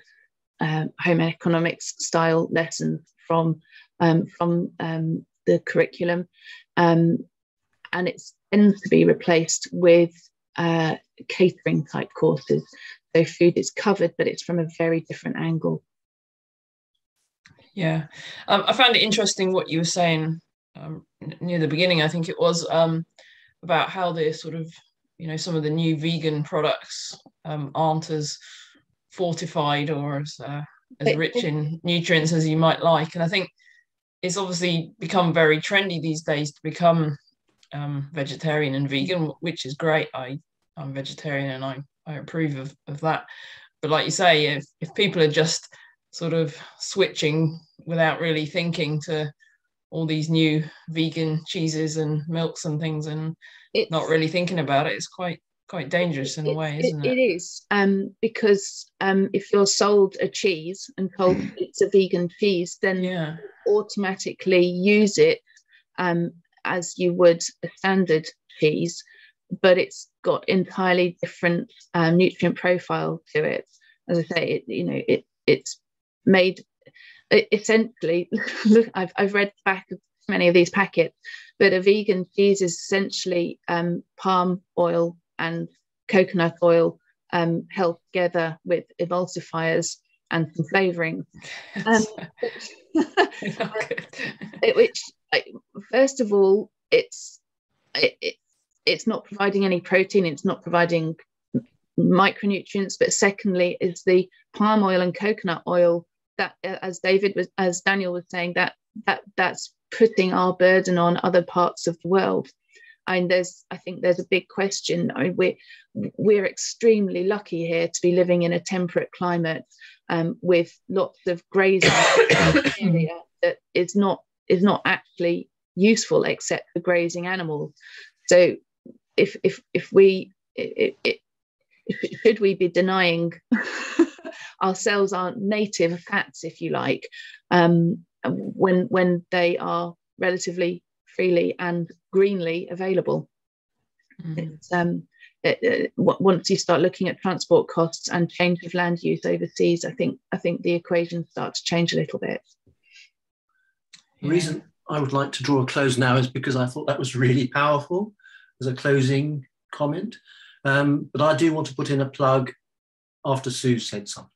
home economics style lessons from the curriculum, and it tends to be replaced with catering type courses. So food is covered, but it's from a very different angle. Yeah, I found it interesting what you were saying near the beginning. I think it was about how the sort of, some of the new vegan products aren't as fortified or as rich in nutrients as you might like. And I think it's obviously become very trendy these days to become vegetarian and vegan, which is great. I'm vegetarian and I approve of that. But like you say, if people are just sort of switching without really thinking to all these new vegan cheeses and milks and things, and not really thinking about it. It's quite dangerous in a way, isn't it? It is, because if you're sold a cheese and told it's a vegan cheese, then automatically use it as you would a standard cheese, but it's got entirely different nutrient profile to it. As I say, it's made essentially. Look, I've read the back of many of these packets, but a vegan cheese is essentially palm oil and coconut oil held together with emulsifiers and some flavouring. Which, first of all, it's not providing any protein, it's not providing micronutrients, but secondly is the palm oil and coconut oil that, as Daniel was saying, that's putting our burden on other parts of the world. And I think there's a big question. I mean, we're extremely lucky here to be living in a temperate climate with lots of grazing area that is not actually useful except for grazing animals. So should we be denying ourselves our native fats, if you like, when they are relatively freely and greenly available? Once you start looking at transport costs and change of land use overseas, I think the equation starts to change a little bit. The reason I would like to draw a close now is because I thought that was really powerful as a closing comment. But I do want to put in a plug after Sue said something.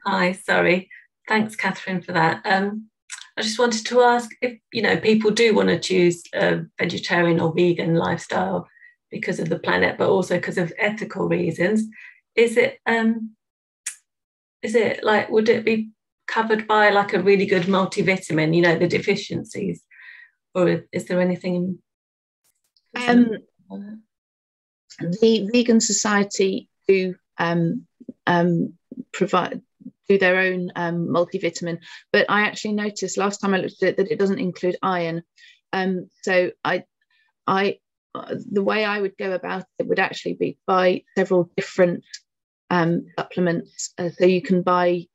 Hi, sorry. Thanks, Catherine, for that. I just wanted to ask if, people do want to choose a vegetarian or vegan lifestyle because of the planet, but also because of ethical reasons. Is it like, would it be covered by like a really good multivitamin, the deficiencies? Or is there anything? The Vegan Society do do their own multivitamin, but I actually noticed last time I looked at it that it doesn't include iron. So the way I would go about it would actually be buy several different supplements. So you can buy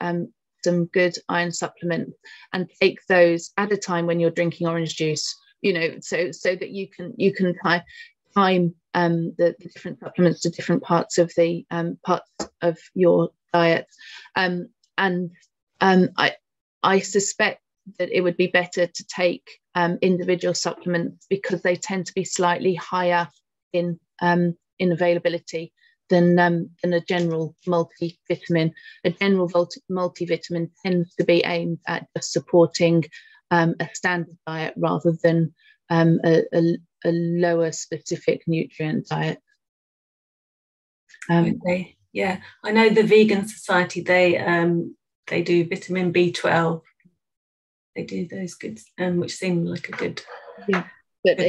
some good iron supplements and take those at a time when you're drinking orange juice, so that you can time the different supplements to different parts of the parts of your diet. I suspect that it would be better to take individual supplements because they tend to be slightly higher in availability than a general multivitamin. A general multivitamin tends to be aimed at just supporting a standard diet rather than a lower specific nutrient diet. Okay. Yeah, I know the Vegan Society, they do vitamin B12. They do those goods, which seem like a good. Yeah, but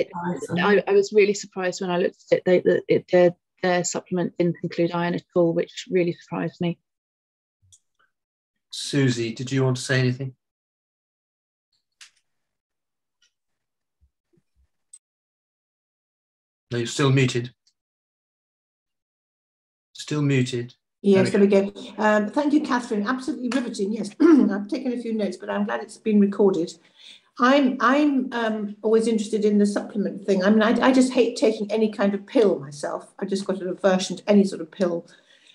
I was really surprised when I looked at it. Their supplement didn't include iron at all, which really surprised me. Susie, did you want to say anything? No, you're still muted. Still muted. Yes, there we go. Thank you, Catherine. Absolutely riveting. Yes, I've taken a few notes, but I'm glad it's been recorded. I'm always interested in the supplement thing. I mean, I just hate taking any kind of pill myself. I just got an aversion to any sort of pill,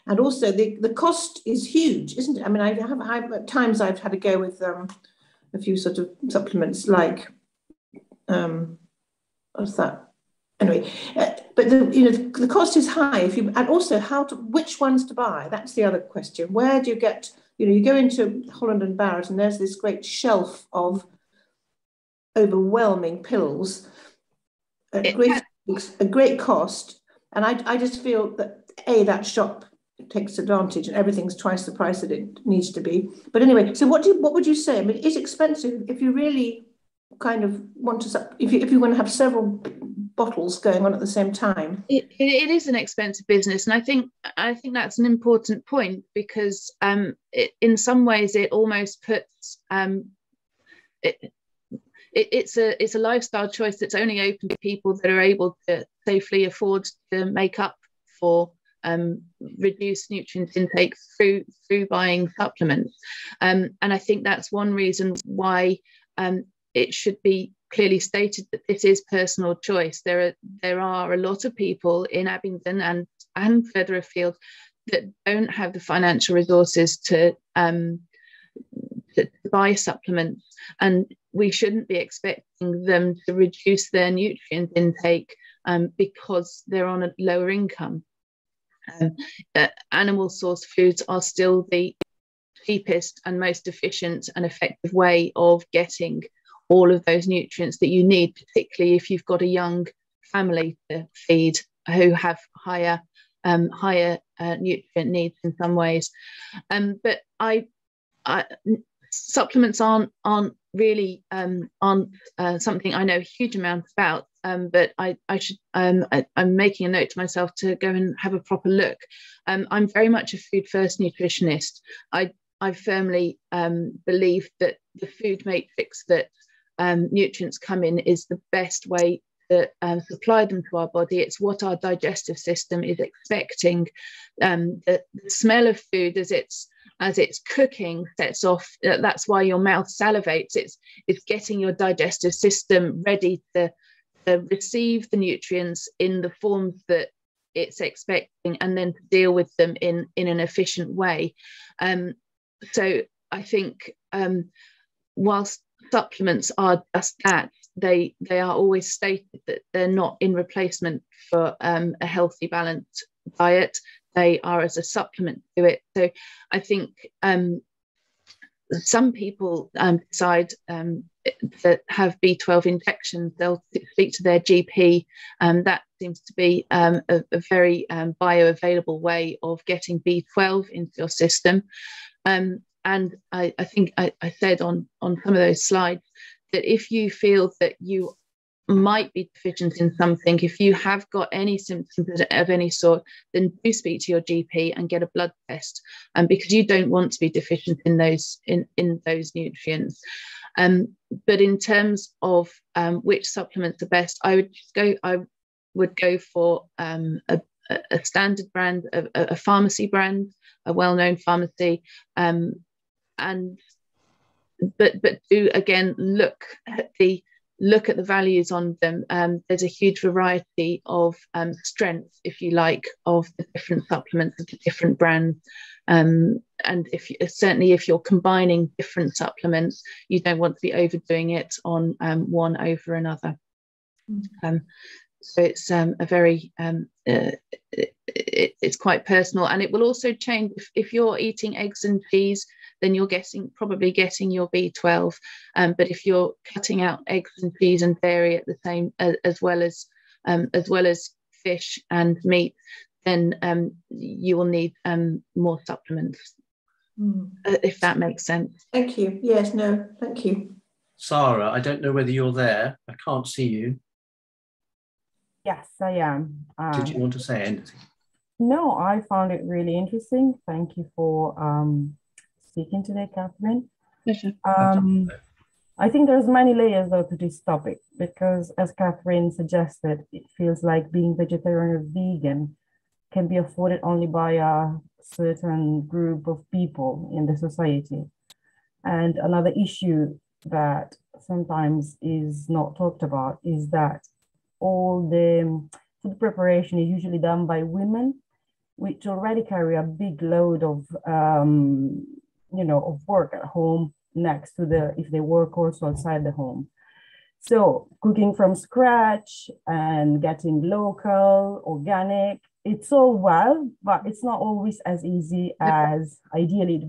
and also the cost is huge, isn't it? I mean, I've at times I've had to go with a few sort of supplements like what's that? Anyway, but the cost is high. And also which ones to buy? That's the other question. Where do you get? You go into Holland and Barrett, and there's this great shelf of overwhelming pills at a great cost. And I just feel that that shop takes advantage, and everything's twice the price that it needs to be. But anyway, so what would you say? I mean, it's expensive if you really kind of want to. If you want to have several bottles going on at the same time. It is an expensive business, and I think that's an important point because in some ways it almost puts it's a lifestyle choice that's only open to people that are able to safely afford to make up for reduced nutrient intake through buying supplements. And I think that's one reason why it should be clearly stated that this is personal choice. There are a lot of people in Abingdon and further afield that don't have the financial resources to buy supplements, and we shouldn't be expecting them to reduce their nutrient intake because they're on a lower income. Animal source foods are still the cheapest and most efficient and effective way of getting all of those nutrients that you need, particularly if you've got a young family to feed who have higher nutrient needs in some ways. But supplements aren't really something I know a huge amount about, but I'm making a note to myself to go and have a proper look. I'm very much a food first nutritionist. I firmly believe that the food matrix that nutrients come in is the best way to supply them to our body. It's what our digestive system is expecting. The smell of food as it's cooking sets off. That's why your mouth salivates. It's getting your digestive system ready to receive the nutrients in the forms that it's expecting, and then to deal with them in an efficient way. So I think whilst supplements are just that, they are always stated that they're not in replacement for a healthy, balanced diet. They are as a supplement to it. So I think some people decide that have B12 injections, they'll speak to their GP. That seems to be a very bioavailable way of getting B12 into your system. And I think I said on some of those slides that if you feel that you might be deficient in something, if you have got any symptoms of any sort, then do speak to your GP and get a blood test, because you don't want to be deficient in those nutrients. But in terms of which supplements are best, I would go for a standard brand, a pharmacy brand, a well-known pharmacy, but do again look at the values on them. There's a huge variety of strength, if you like, of the different supplements of the different brands. And certainly if you're combining different supplements, you don't want to be overdoing it on one over another. So it's a very it's quite personal, and it will also change if you're eating eggs and cheese, then you're probably getting your B12. But if you're cutting out eggs and cheese and dairy at the same as well as fish and meat, then you will need more supplements. If that makes sense. Thank you. Yes. No. Thank you. Sarah, I don't know whether you're there. I can't see you. Yes, I am. Did you want to say anything? No, I found it really interesting. Thank you for speaking today, Catherine. I think there's many layers though to this topic, because as Catherine suggested, it feels like being vegetarian or vegan can be afforded only by a certain group of people in the society. And another issue that sometimes is not talked about is that all the food preparation is usually done by women, which already carry a big load of, of work at home next to if they work also outside the home. So cooking from scratch and getting local, organic, it's all well, but it's not always as easy as ideally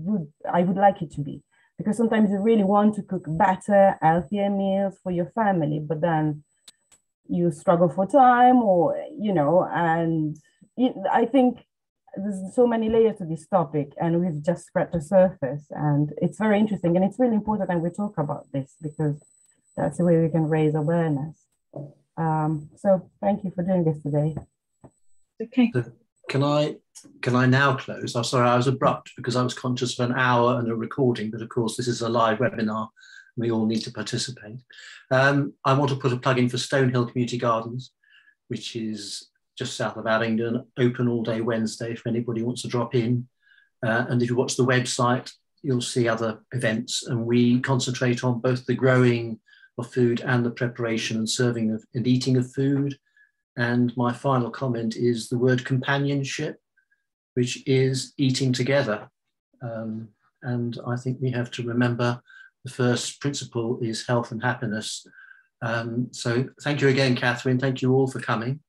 I would like it to be. Because sometimes you really want to cook better, healthier meals for your family, but then you struggle for time and I think there's so many layers to this topic, and we've just scratched the surface, and it's very interesting, and it's really important that we talk about this because that's the way we can raise awareness. So thank you for doing this today. Okay. So can I now close? I'm sorry, I was abrupt because I was conscious of an hour and a recording, but of course this is a live webinar We all need to participate. I want to put a plug in for Stonehill Community Gardens, which is just south of Abingdon, open all day Wednesday if anybody wants to drop in. And if you watch the website, you'll see other events, and we concentrate on both the growing of food and the preparation and serving of and eating of food. And my final comment is the word companionship, which is eating together. And I think we have to remember the first principle is health and happiness. So thank you again, Catherine. Thank you all for coming.